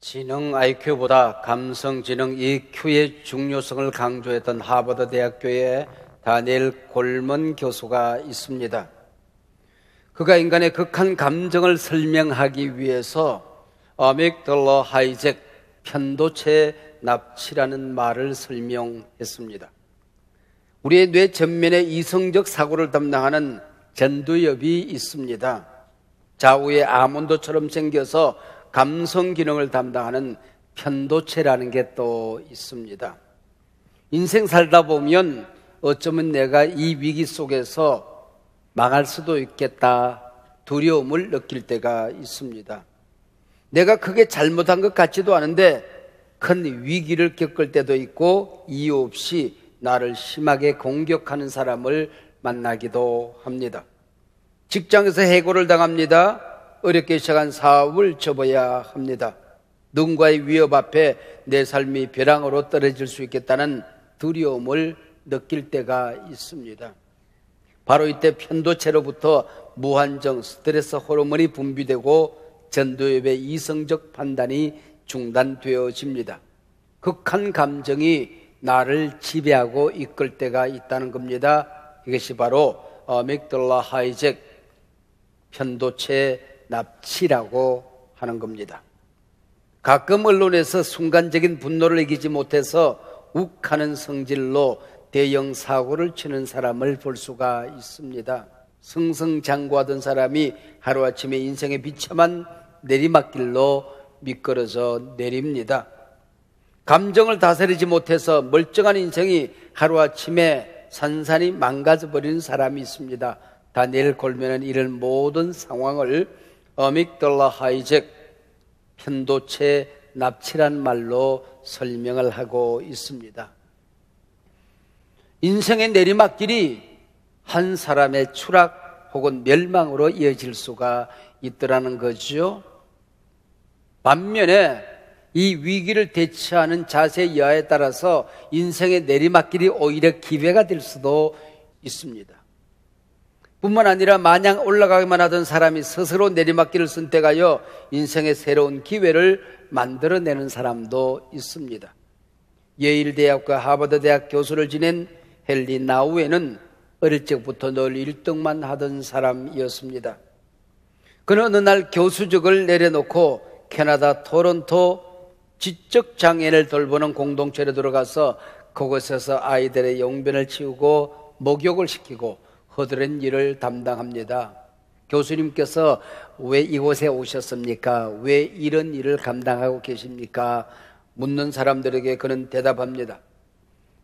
지능 IQ보다 감성 지능 EQ의 중요성을 강조했던 하버드 대학교에 다니엘 골먼 교수가 있습니다. 그가 인간의 극한 감정을 설명하기 위해서 어믹달러 하이잭 편도체 납치라는 말을 설명했습니다. 우리의 뇌 전면에 이성적 사고를 담당하는 전두엽이 있습니다. 좌우에 아몬드처럼 생겨서 감성 기능을 담당하는 편도체라는 게 또 있습니다. 인생 살다 보면 어쩌면 내가 이 위기 속에서 망할 수도 있겠다 두려움을 느낄 때가 있습니다. 내가 크게 잘못한 것 같지도 않은데 큰 위기를 겪을 때도 있고 이유 없이 나를 심하게 공격하는 사람을 만나기도 합니다. 직장에서 해고를 당합니다. 어렵게 시작한 사업을 접어야 합니다. 누군가의 위협 앞에 내 삶이 벼랑으로 떨어질 수 있겠다는 두려움을 느낄 때가 있습니다. 바로 이때 편도체로부터 무한정 스트레스 호르몬이 분비되고 전두엽의 이성적 판단이 중단되어집니다. 극한 감정이 나를 지배하고 이끌 때가 있다는 겁니다. 이것이 바로 어믹달러 하이잭 편도체 납치라고 하는 겁니다. 가끔 언론에서 순간적인 분노를 이기지 못해서 욱하는 성질로 대형 사고를 치는 사람을 볼 수가 있습니다. 승승장구하던 사람이 하루아침에 인생의 비참한 내리막길로 미끄러져 내립니다. 감정을 다스리지 못해서 멀쩡한 인생이 하루아침에 산산이 망가져버리는 사람이 있습니다. 다니엘 골먼은 이런 모든 상황을 어믹달러 하이잭 편도체 납치란 말로 설명을 하고 있습니다. 인생의 내리막길이 한 사람의 추락 혹은 멸망으로 이어질 수가 있더라는 거죠. 반면에 이 위기를 대처하는 자세 여하에 따라서 인생의 내리막길이 오히려 기회가 될 수도 있습니다. 뿐만 아니라 마냥 올라가기만 하던 사람이 스스로 내리막길을 선택하여 인생의 새로운 기회를 만들어내는 사람도 있습니다. 예일대학과 하버드대학 교수를 지낸 헨리 나우에는 어릴 적부터 늘 1등만 하던 사람이었습니다. 그는 어느 날 교수직을 내려놓고 캐나다 토론토 지적장애인을 돌보는 공동체로 들어가서 그곳에서 아이들의 용변을 치우고 목욕을 시키고 허드렛 일을 담당합니다. 교수님께서 왜 이곳에 오셨습니까? 왜 이런 일을 감당하고 계십니까? 묻는 사람들에게 그는 대답합니다.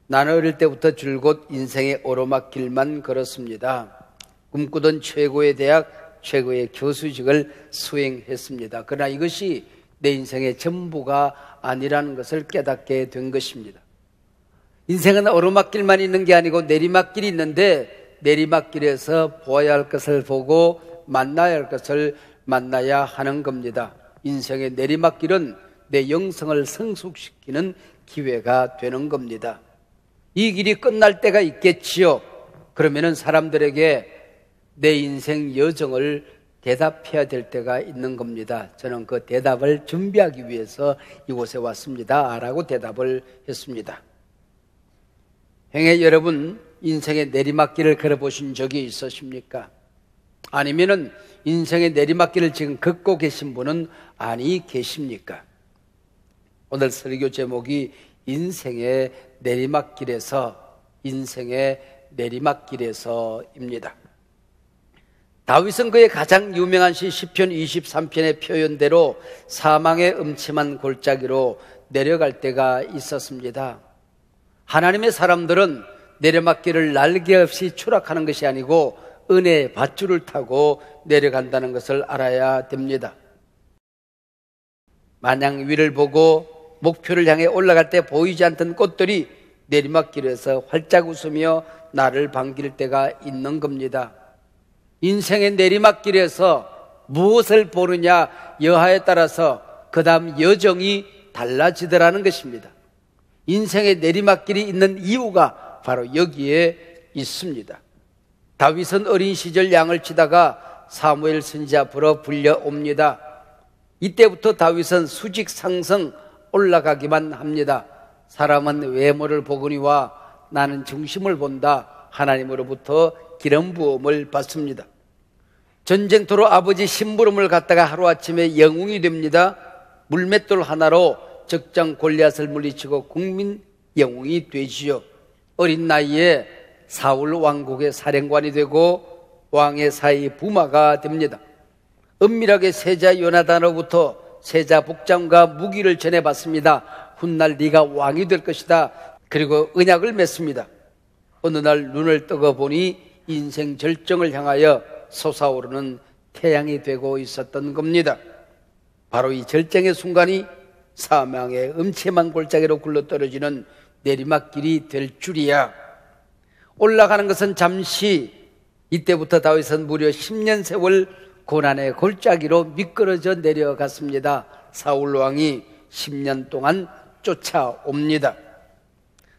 나는 어릴 때부터 줄곧 인생의 오르막길만 걸었습니다. 꿈꾸던 최고의 대학, 최고의 교수직을 수행했습니다. 그러나 이것이 내 인생의 전부가 아니라는 것을 깨닫게 된 것입니다. 인생은 오르막길만 있는 게 아니고 내리막길이 있는데 내리막길에서 보아야 할 것을 보고 만나야 할 것을 만나야 하는 겁니다. 인생의 내리막길은 내 영성을 성숙시키는 기회가 되는 겁니다. 이 길이 끝날 때가 있겠지요. 그러면은 사람들에게 내 인생 여정을 대답해야 될 때가 있는 겁니다. 저는 그 대답을 준비하기 위해서 이곳에 왔습니다 라고 대답을 했습니다. 행여 여러분 인생의 내리막길을 걸어보신 적이 있으십니까? 아니면은 인생의 내리막길을 지금 걷고 계신 분은 아니 계십니까? 오늘 설교 제목이 인생의 내리막길에서입니다. 다윗은 그의 가장 유명한 시 시편 23편의 표현대로 사망의 음침한 골짜기로 내려갈 때가 있었습니다. 하나님의 사람들은 내리막길을 날개 없이 추락하는 것이 아니고 은혜의 밧줄을 타고 내려간다는 것을 알아야 됩니다. 마냥 위를 보고 목표를 향해 올라갈 때 보이지 않던 꽃들이 내리막길에서 활짝 웃으며 나를 반길 때가 있는 겁니다. 인생의 내리막길에서 무엇을 보느냐 여하에 따라서 그 다음 여정이 달라지더라는 것입니다. 인생의 내리막길이 있는 이유가 바로 여기에 있습니다. 다윗은 어린 시절 양을 치다가 사무엘 선지자 앞으로 불려옵니다. 이때부터 다윗은 수직 상승 올라가기만 합니다. 사람은 외모를 보거니와 나는 중심을 본다. 하나님으로부터 기름 부음을 받습니다. 전쟁터로 아버지 심부름을 갔다가 하루아침에 영웅이 됩니다. 물맷돌 하나로 적장 골리앗을 물리치고 국민 영웅이 되지요. 어린 나이에 사울 왕국의 사령관이 되고 왕의 사이 부마가 됩니다. 은밀하게 세자 요나단으로부터 세자 복장과 무기를 전해받습니다. 훗날 네가 왕이 될 것이다. 그리고 언약을 맺습니다. 어느 날 눈을 뜨고 보니 인생 절정을 향하여 솟아오르는 태양이 되고 있었던 겁니다. 바로 이 절정의 순간이 사망의 음침한 골짜기로 굴러떨어지는 내리막길이 될 줄이야. 올라가는 것은 잠시, 이때부터 다윗은 무려 10년 세월 고난의 골짜기로 미끄러져 내려갔습니다. 사울 왕이 10년 동안 쫓아옵니다.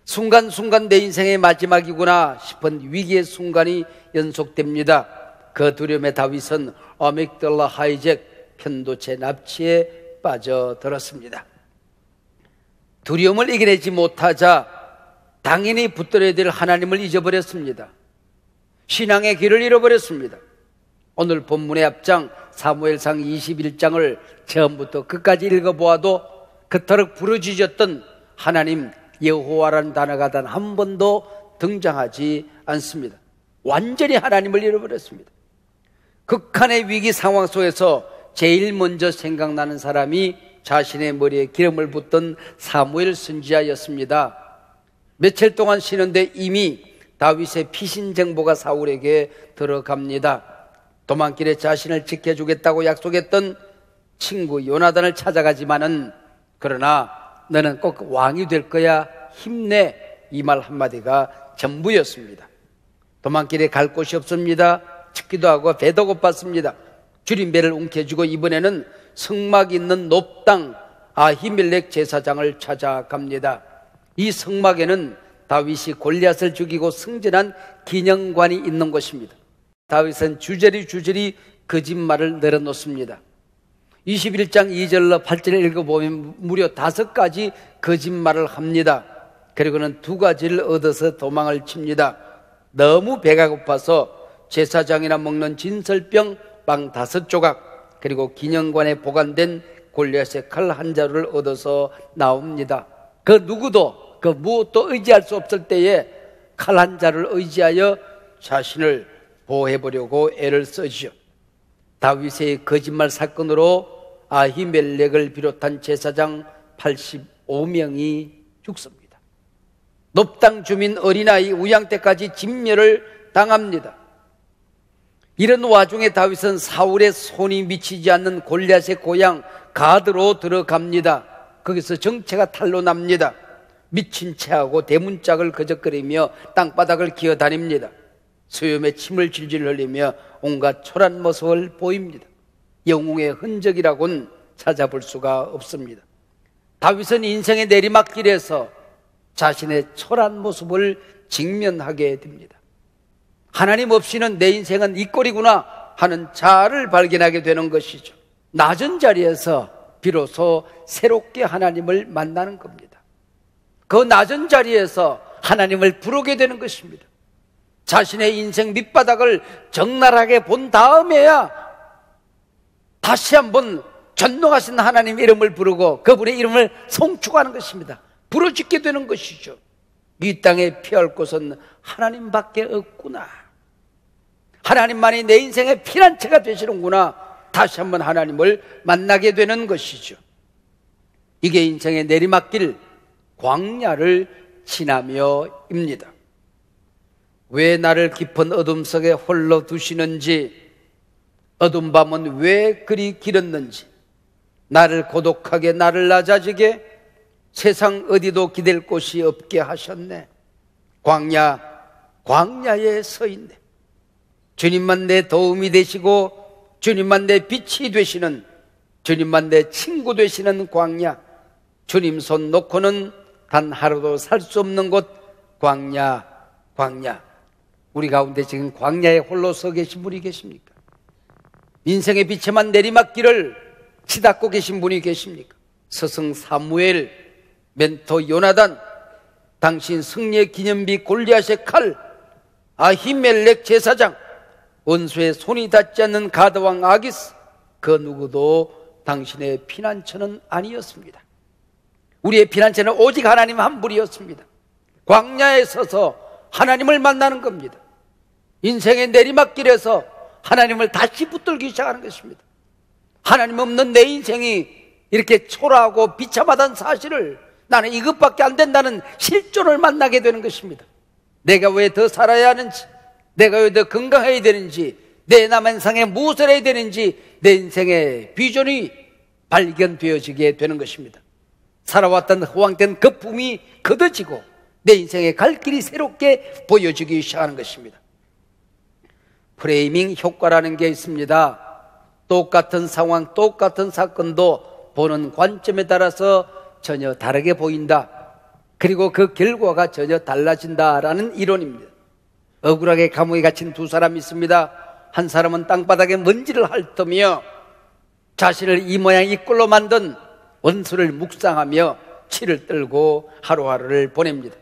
순간순간 내 인생의 마지막이구나 싶은 위기의 순간이 연속됩니다. 그 두려움에 다윗은 아믹달라 하이잭 편도체 납치에 빠져들었습니다. 두려움을 이겨내지 못하자 당연히 붙들어야 될 하나님을 잊어버렸습니다. 신앙의 길을 잃어버렸습니다. 오늘 본문의 앞장 사무엘상 21장을 처음부터 끝까지 읽어보아도 그토록 부르짖었던 하나님 여호와라는 단어가 단 한 번도 등장하지 않습니다. 완전히 하나님을 잃어버렸습니다. 극한의 위기 상황 속에서 제일 먼저 생각나는 사람이 자신의 머리에 기름을 붓던 사무엘 선지자였습니다. 며칠 동안 쉬는데 이미 다윗의 피신 정보가 사울에게 들어갑니다. 도망길에 자신을 지켜주겠다고 약속했던 친구 요나단을 찾아가지만은 그러나 너는 꼭 왕이 될 거야, 힘내, 이 말 한마디가 전부였습니다. 도망길에 갈 곳이 없습니다. 춥기도 하고 배도 고팠습니다. 줄임배를 움켜쥐고 이번에는 성막 있는 높당 아히멜렉 제사장을 찾아갑니다. 이 성막에는 다윗이 골리앗을 죽이고 승진한 기념관이 있는 곳입니다. 다윗은 주저리 거짓말을 늘어놓습니다. 21장 2절로 8절을 읽어보면 무려 5가지 거짓말을 합니다. 그리고는 2가지를 얻어서 도망을 칩니다. 너무 배가 고파서 제사장이나 먹는 진설병 빵 5조각, 그리고 기념관에 보관된 골리앗의 칼 한 자루를 얻어서 나옵니다. 그 누구도 그 무엇도 의지할 수 없을 때에 칼 한 자루를 의지하여 자신을 보호해보려고 애를 쓰죠. 다윗의 거짓말 사건으로 아히멜렉을 비롯한 제사장 85명이 죽습니다. 높당 주민 어린아이 우양떼까지 진멸을 당합니다. 이런 와중에 다윗은 사울의 손이 미치지 않는 골리앗의 고향 가드로 들어갑니다. 거기서 정체가 탄로 납니다. 미친 체하고 대문짝을 거적거리며 땅바닥을 기어다닙니다. 수염에 침을 질질 흘리며 온갖 초라한 모습을 보입니다. 영웅의 흔적이라고는 찾아볼 수가 없습니다. 다윗은 인생의 내리막길에서 자신의 초라한 모습을 직면하게 됩니다. 하나님 없이는 내 인생은 이 꼴이구나 하는 자아를 발견하게 되는 것이죠. 낮은 자리에서 비로소 새롭게 하나님을 만나는 겁니다. 그 낮은 자리에서 하나님을 부르게 되는 것입니다. 자신의 인생 밑바닥을 적나라하게 본 다음에야 다시 한번 전능하신 하나님 이름을 부르고 그분의 이름을 송축하는 것입니다. 부르짖게 되는 것이죠. 이 땅에 피할 곳은 하나님밖에 없구나. 하나님만이 내 인생의 피난처가 되시는구나. 다시 한번 하나님을 만나게 되는 것이죠. 이게 인생의 내리막길, 광야를 지나며입니다. 왜 나를 깊은 어둠 속에 홀로 두시는지, 어두운 밤은 왜 그리 길었는지, 나를 고독하게 나를 낮아지게 세상 어디도 기댈 곳이 없게 하셨네. 광야에 서 있네. 주님만 내 도움이 되시고 주님만 내 빛이 되시는, 주님만 내 친구 되시는 광야, 주님 손 놓고는 단 하루도 살 수 없는 곳, 광야. 우리 가운데 지금 광야에 홀로 서 계신 분이 계십니까? 인생의 비참한 내리막길을 치닫고 계신 분이 계십니까? 스승 사무엘, 멘토 요나단, 당신 승리의 기념비 골리앗의 칼, 아히멜렉 제사장, 원수의 손이 닿지 않는 가드왕 아기스, 그 누구도 당신의 피난처는 아니었습니다. 우리의 피난처는 오직 하나님 한 분이었습니다. 광야에 서서 하나님을 만나는 겁니다. 인생의 내리막길에서 하나님을 다시 붙들기 시작하는 것입니다. 하나님 없는 내 인생이 이렇게 초라하고 비참하다는 사실을, 나는 이것밖에 안 된다는 실존을 만나게 되는 것입니다. 내가 왜 더 살아야 하는지, 내가 왜 더 건강해야 되는지, 내 남은 인생에 무엇을 해야 되는지 내 인생의 비전이 발견되어지게 되는 것입니다. 살아왔던 허황된 거품이 걷어지고 내 인생의 갈 길이 새롭게 보여지기 시작하는 것입니다. 프레이밍 효과라는 게 있습니다. 똑같은 상황, 똑같은 사건도 보는 관점에 따라서 전혀 다르게 보인다. 그리고 그 결과가 전혀 달라진다라는 이론입니다. 억울하게 감옥에 갇힌 두 사람이 있습니다. 한 사람은 땅바닥에 먼지를 핥으며 자신을 이 모양 이 꼴로 만든 원수를 묵상하며 치를 떨고 하루하루를 보냅니다.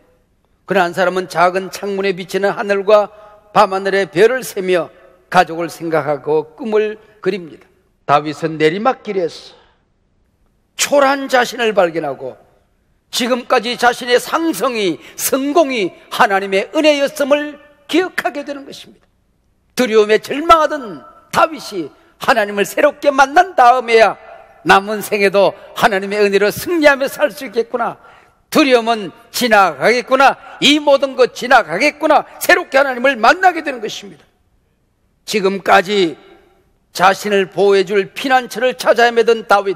그러나 한 사람은 작은 창문에 비치는 하늘과 밤하늘의 별을 세며 가족을 생각하고 꿈을 그립니다. 다윗은 내리막길에서 초라한 자신을 발견하고 지금까지 자신의 상성이, 성공이 하나님의 은혜였음을 기억하게 되는 것입니다. 두려움에 절망하던 다윗이 하나님을 새롭게 만난 다음에야 남은 생에도 하나님의 은혜로 승리하며 살 수 있겠구나, 두려움은 지나가겠구나, 이 모든 것 지나가겠구나, 새롭게 하나님을 만나게 되는 것입니다. 지금까지 자신을 보호해줄 피난처를 찾아 헤매던 다윗,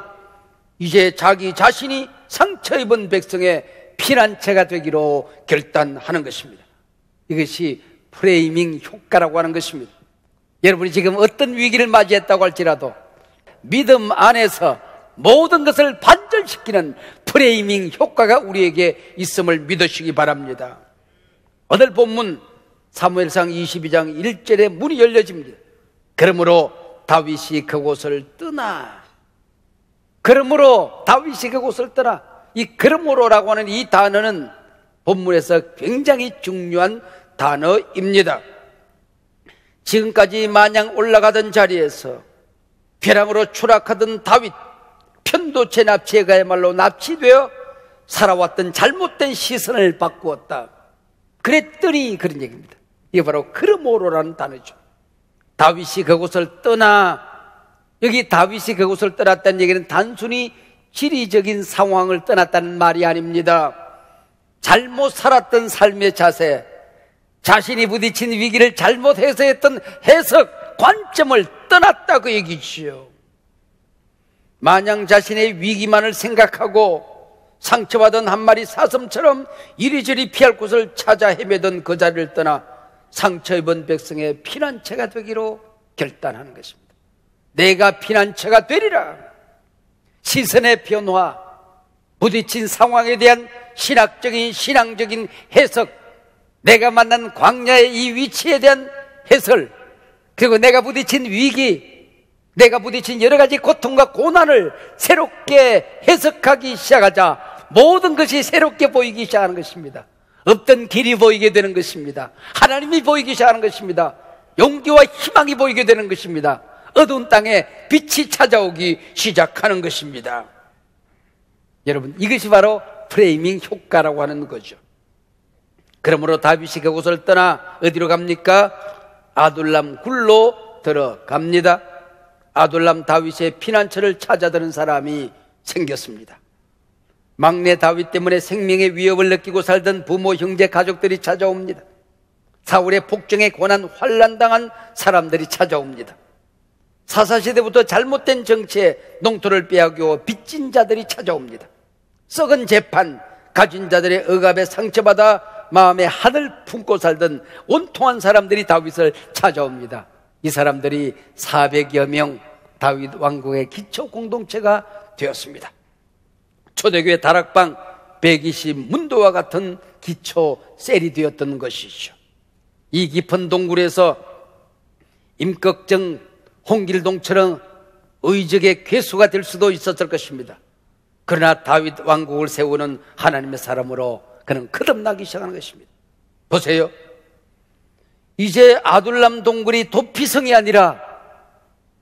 이제 자기 자신이 상처 입은 백성의 피난처가 되기로 결단하는 것입니다. 이것이 프레이밍 효과라고 하는 것입니다. 여러분이 지금 어떤 위기를 맞이했다고 할지라도 믿음 안에서 모든 것을 반전시키는 프레이밍 효과가 우리에게 있음을 믿으시기 바랍니다. 오늘 본문 사무엘상 22장 1절에 문이 열려집니다. 그러므로 다윗이 그곳을 떠나. 그러므로 다윗이 그곳을 떠나. 이 그러므로라고 하는 이 단어는 본문에서 굉장히 중요한 단어입니다. 지금까지 마냥 올라가던 자리에서 벼랑으로 추락하던 다윗, 편도체 납치에 가야말로 납치되어 살아왔던 잘못된 시선을 바꾸었다. 그랬더니 그런 얘기입니다. 이게 바로 그러므로라는 단어죠. 다윗이 그곳을 떠나, 여기 다윗이 그곳을 떠났다는 얘기는 단순히 지리적인 상황을 떠났다는 말이 아닙니다. 잘못 살았던 삶의 자세, 자신이 부딪힌 위기를 잘못 해석했던 해석, 관점을 떠났다 그 얘기지요. 마냥 자신의 위기만을 생각하고 상처받은 한 마리 사슴처럼 이리저리 피할 곳을 찾아 헤매던 그 자리를 떠나 상처 입은 백성의 피난처가 되기로 결단하는 것입니다. 내가 피난처가 되리라. 시선의 변화, 부딪힌 상황에 대한 신학적인, 신앙적인 해석, 내가 만난 광야의 이 위치에 대한 해설, 그리고 내가 부딪힌 위기, 내가 부딪힌 여러 가지 고통과 고난을 새롭게 해석하기 시작하자 모든 것이 새롭게 보이기 시작하는 것입니다. 없던 길이 보이게 되는 것입니다. 하나님이 보이기 시작하는 것입니다. 용기와 희망이 보이게 되는 것입니다. 어두운 땅에 빛이 찾아오기 시작하는 것입니다. 여러분, 이것이 바로 프레이밍 효과라고 하는 거죠. 그러므로 다윗이 그곳을 떠나 어디로 갑니까? 아둘람 굴로 들어갑니다. 아둘람 다윗의 피난처를 찾아드는 사람이 생겼습니다. 막내 다윗 때문에 생명의 위협을 느끼고 살던 부모, 형제, 가족들이 찾아옵니다. 사울의 폭정에 고난 환난당한 사람들이 찾아옵니다. 사사시대부터 잘못된 정치에 농토를 빼앗겨 빚진 자들이 찾아옵니다. 썩은 재판, 가진 자들의 억압에 상처받아 마음에 한을 품고 살던 온통한 사람들이 다윗을 찾아옵니다. 이 사람들이 400여 명 다윗 왕국의 기초 공동체가 되었습니다. 초대교회 다락방 120 문도와 같은 기초 셀이 되었던 것이죠. 이 깊은 동굴에서 임꺽정, 홍길동처럼 의적의 괴수가 될 수도 있었을 것입니다. 그러나 다윗 왕국을 세우는 하나님의 사람으로 그는 거듭나기 시작하는 것입니다. 보세요. 이제 아둘람 동굴이 도피성이 아니라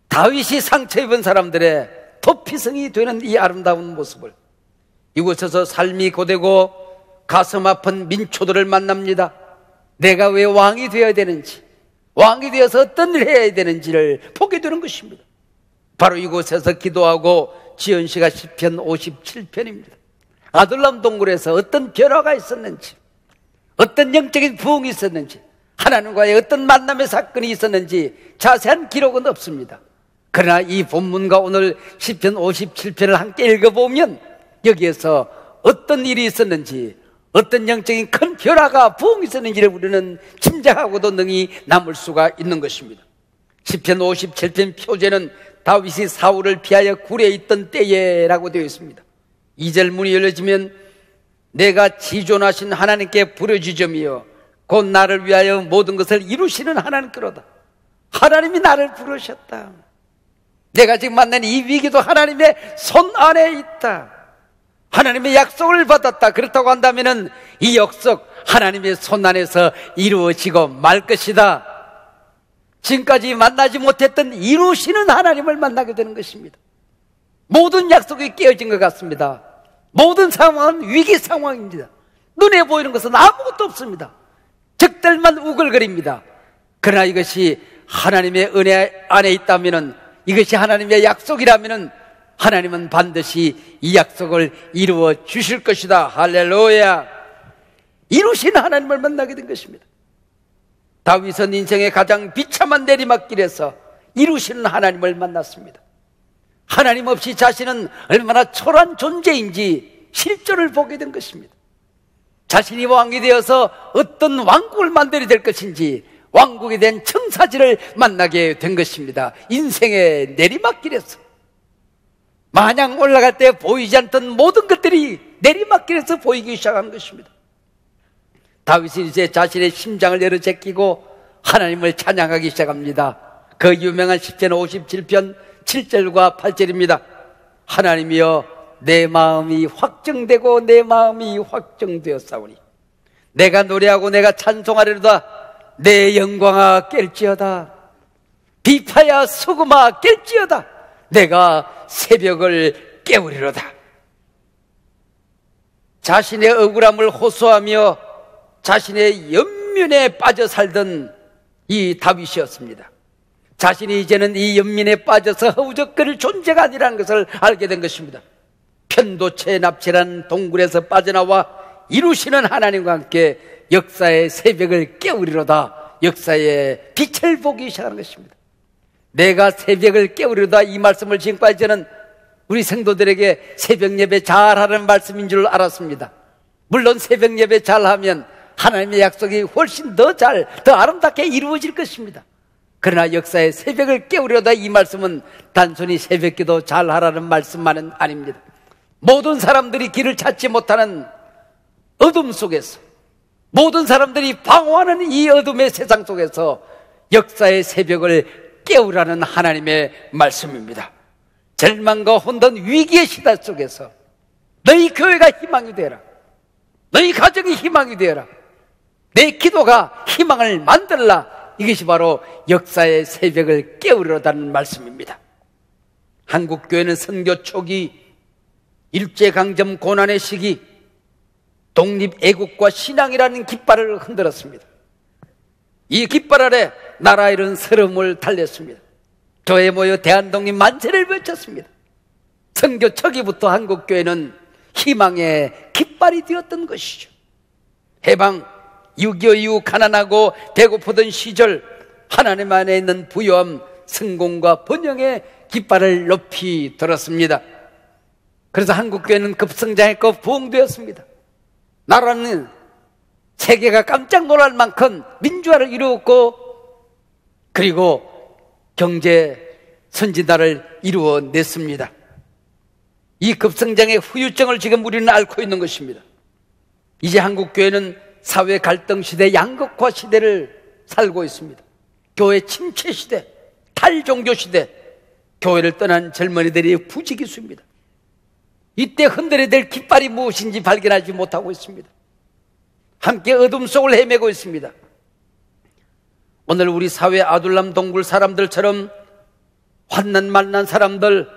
다윗이 상처 입은 사람들의 도피성이 되는 이 아름다운 모습을, 이곳에서 삶이 고되고 가슴 아픈 민초들을 만납니다. 내가 왜 왕이 되어야 되는지, 왕이 되어서 어떤 일을 해야 되는지를 보게 되는 것입니다. 바로 이곳에서 기도하고 지은 시가 시편 57편입니다. 아둘람 동굴에서 어떤 변화가 있었는지, 어떤 영적인 부흥이 있었는지, 하나님과의 어떤 만남의 사건이 있었는지 자세한 기록은 없습니다. 그러나 이 본문과 오늘 시편 57편을 함께 읽어보면 여기에서 어떤 일이 있었는지, 어떤 영적인 큰 변화가 부흥이 있었는지를 우리는 짐작하고도 능히 남을 수가 있는 것입니다. 시편 57편 표제는 다윗이 사울을 피하여 굴에 있던 때에라고 되어 있습니다. 2절 문이 열려지면 내가 지존하신 하나님께 부르짖으며 곧 나를 위하여 모든 것을 이루시는 하나님께로다. 하나님이 나를 부르셨다. 내가 지금 만난 이 위기도 하나님의 손 안에 있다. 하나님의 약속을 받았다. 그렇다고 한다면 이 약속 하나님의 손 안에서 이루어지고 말 것이다. 지금까지 만나지 못했던 이루시는 하나님을 만나게 되는 것입니다. 모든 약속이 깨어진 것 같습니다. 모든 상황은 위기 상황입니다. 눈에 보이는 것은 아무것도 없습니다. 적들만 우글거립니다. 그러나 이것이 하나님의 은혜 안에 있다면, 이것이 하나님의 약속이라면 하나님은 반드시 이 약속을 이루어 주실 것이다. 할렐루야. 이루신 하나님을 만나게 된 것입니다. 다윗은 인생의 가장 비참한 내리막길에서 이루시는 하나님을 만났습니다. 하나님 없이 자신은 얼마나 초라한 존재인지 실존을 보게 된 것입니다. 자신이 왕이 되어서 어떤 왕국을 만들어야 될 것인지 왕국에 대한 청사진을 만나게 된 것입니다. 인생의 내리막길에서 마냥 올라갈 때 보이지 않던 모든 것들이 내리막길에서 보이기 시작한 것입니다. 다윗은 이제 자신의 심장을 열어 제끼고 하나님을 찬양하기 시작합니다. 그 유명한 시편 57편 7절과 8절입니다. 하나님이여 내 마음이 확정되고 내 마음이 확정되었사오니 내가 노래하고 내가 찬송하리로다. 내 영광아 깰지어다. 비파야 수금아 깰지어다. 내가 새벽을 깨우리로다. 자신의 억울함을 호소하며 자신의 연민에 빠져 살던 이 다윗이었습니다. 자신이 이제는 이 연민에 빠져서 허우적거릴 존재가 아니라는 것을 알게 된 것입니다. 편도체 납치라는 동굴에서 빠져나와 이루시는 하나님과 함께 역사의 새벽을 깨우리로다. 역사의 빛을 보기 시작하는 것입니다. 내가 새벽을 깨우리로다, 이 말씀을 지금까지 저는 우리 성도들에게 새벽 예배 잘하는 말씀인 줄 알았습니다. 물론 새벽 예배 잘하면 하나님의 약속이 훨씬 더 아름답게 이루어질 것입니다. 그러나 역사의 새벽을 깨우려다, 이 말씀은 단순히 새벽기도 잘하라는 말씀만은 아닙니다. 모든 사람들이 길을 찾지 못하는 어둠 속에서, 모든 사람들이 방황하는 이 어둠의 세상 속에서 역사의 새벽을 깨우라는 하나님의 말씀입니다. 절망과 혼돈, 위기의 시대 속에서 너희 교회가 희망이 되어라. 너희 가정이 희망이 되어라. 내 기도가 희망을 만들라. 이것이 바로 역사의 새벽을 깨우려다는 말씀입니다. 한국교회는 선교 초기, 일제강점 고난의 시기, 독립애국과 신앙이라는 깃발을 흔들었습니다. 이 깃발 아래 나라 이룬 서름을 달랬습니다. 교회에 모여 대한독립 만세를 외쳤습니다. 선교 초기부터 한국교회는 희망의 깃발이 되었던 것이죠. 해방, 6.25 이후 가난하고 배고프던 시절 하나님 안에 있는 부요함, 성공과 번영의 깃발을 높이 들었습니다. 그래서 한국교회는 급성장했고 부흥되었습니다. 나라는 세계가 깜짝 놀랄 만큼 민주화를 이루었고, 그리고 경제 선진화를 이루어냈습니다. 이 급성장의 후유증을 지금 우리는 앓고 있는 것입니다. 이제 한국교회는 사회 갈등 시대, 양극화 시대를 살고 있습니다. 교회 침체 시대, 탈종교 시대, 교회를 떠난 젊은이들이 부지기수입니다. 이때 흔들어야 될 깃발이 무엇인지 발견하지 못하고 있습니다. 함께 어둠 속을 헤매고 있습니다. 오늘 우리 사회 아둘람 동굴 사람들처럼 환난 만난 사람들,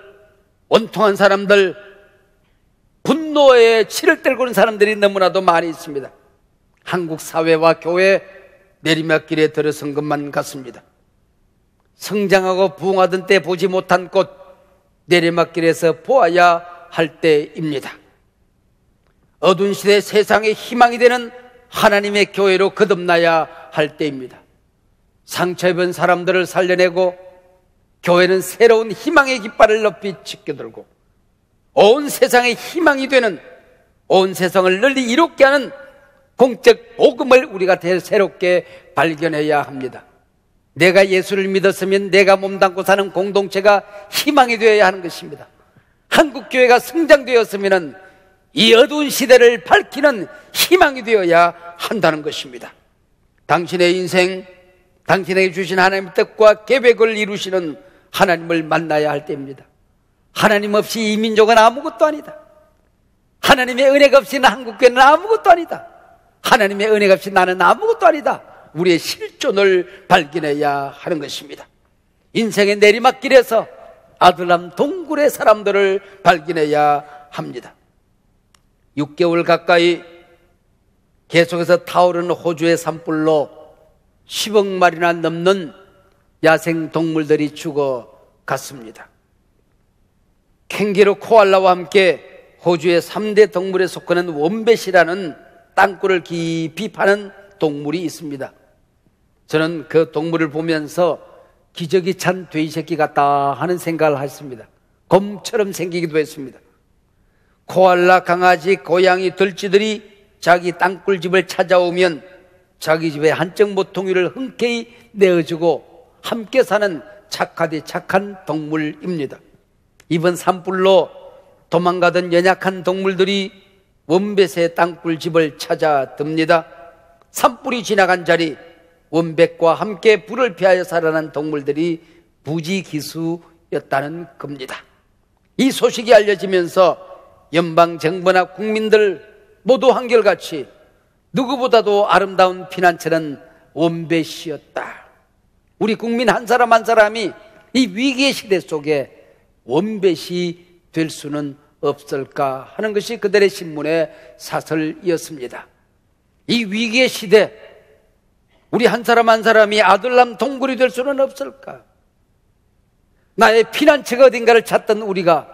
원통한 사람들, 분노에 치를 떨고 있는 사람들이 너무나도 많이 있습니다. 한국 사회와 교회 내리막길에 들어선 것만 같습니다. 성장하고 부흥하던 때 보지 못한 꽃, 내리막길에서 보아야 할 때입니다. 어두운 시대 세상의 희망이 되는 하나님의 교회로 거듭나야 할 때입니다. 상처 입은 사람들을 살려내고 교회는 새로운 희망의 깃발을 높이 지켜들고 온 세상의 희망이 되는, 온 세상을 널리 이롭게 하는 공적 복음을 우리가 새롭게 발견해야 합니다. 내가 예수를 믿었으면 내가 몸담고 사는 공동체가 희망이 되어야 하는 것입니다. 한국교회가 성장되었으면 이 어두운 시대를 밝히는 희망이 되어야 한다는 것입니다. 당신의 인생, 당신에게 주신 하나님의 뜻과 계획을 이루시는 하나님을 만나야 할 때입니다. 하나님 없이 이 민족은 아무것도 아니다. 하나님의 은혜가 없이는 한국교회는 아무것도 아니다. 하나님의 은혜가 없이 나는 아무것도 아니다. 우리의 실존을 발견해야 하는 것입니다. 인생의 내리막길에서 아둘람 동굴의 사람들을 발견해야 합니다. 6개월 가까이 계속해서 타오르는 호주의 산불로 10억 마리나 넘는 야생 동물들이 죽어갔습니다. 캥거루, 코알라와 함께 호주의 3대 동물에 속하는 웜뱃이라는 땅굴을 깊이 파는 동물이 있습니다. 저는 그 동물을 보면서 기저귀 찬 돼지 새끼 같다 하는 생각을 했습니다. 곰처럼 생기기도 했습니다. 코알라, 강아지, 고양이, 들쥐들이 자기 땅굴집을 찾아오면 자기 집에 한쪽 모퉁이를 흔쾌히 내어주고 함께 사는 착하디 착한 동물입니다. 이번 산불로 도망가던 연약한 동물들이 웜뱃의 땅굴집을 찾아듭니다. 산불이 지나간 자리, 웜뱃과 함께 불을 피하여 살아난 동물들이 부지기수였다는 겁니다. 이 소식이 알려지면서 연방정부나 국민들 모두 한결같이 누구보다도 아름다운 피난처는 웜뱃이었다. 우리 국민 한 사람 한 사람이 이 위기의 시대 속에 웜뱃이 될 수는 없을까 하는 것이 그들의 신문의 사설이었습니다. 이 위기의 시대, 우리 한 사람 한 사람이 아둘람 동굴이 될 수는 없을까? 나의 피난처가 어딘가를 찾던 우리가,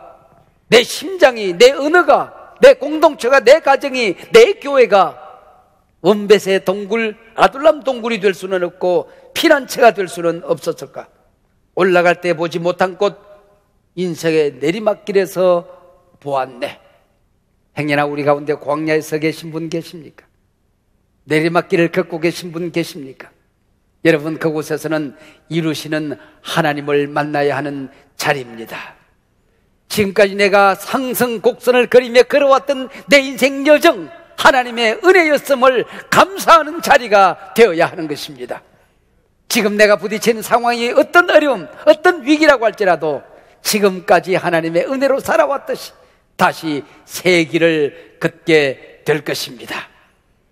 내 심장이, 내 언어가, 내 공동체가, 내 가정이, 내 교회가 웜뱃의 동굴, 아둘람 동굴이 될 수는 없고 피난처가 될 수는 없었을까? 올라갈 때 보지 못한 꽃, 인생의 내리막길에서 보았네. 행여나 우리 가운데 광야에 서 계신 분 계십니까? 내리막길을 걷고 계신 분 계십니까? 여러분, 그곳에서는 이루시는 하나님을 만나야 하는 자리입니다. 지금까지 내가 상승곡선을 그리며 걸어왔던 내 인생 여정, 하나님의 은혜였음을 감사하는 자리가 되어야 하는 것입니다. 지금 내가 부딪히는 상황이 어떤 어려움, 어떤 위기라고 할지라도 지금까지 하나님의 은혜로 살아왔듯이 다시 새 길을 걷게 될 것입니다.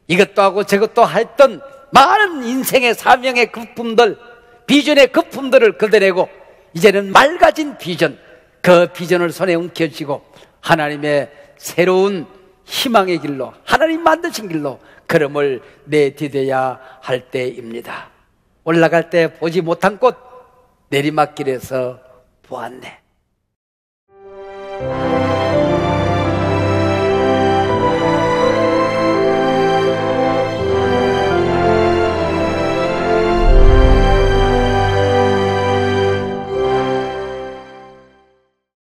이것도 하고 저것도 했던 많은 인생의 사명의 거품들, 비전의 거품들을 걷어내고 이제는 맑아진 비전, 그 비전을 손에 움켜쥐고 하나님의 새로운 희망의 길로, 하나님 만드신 길로 걸음을 내디뎌야 할 때입니다. 올라갈 때 보지 못한 꽃, 내리막길에서 보았네.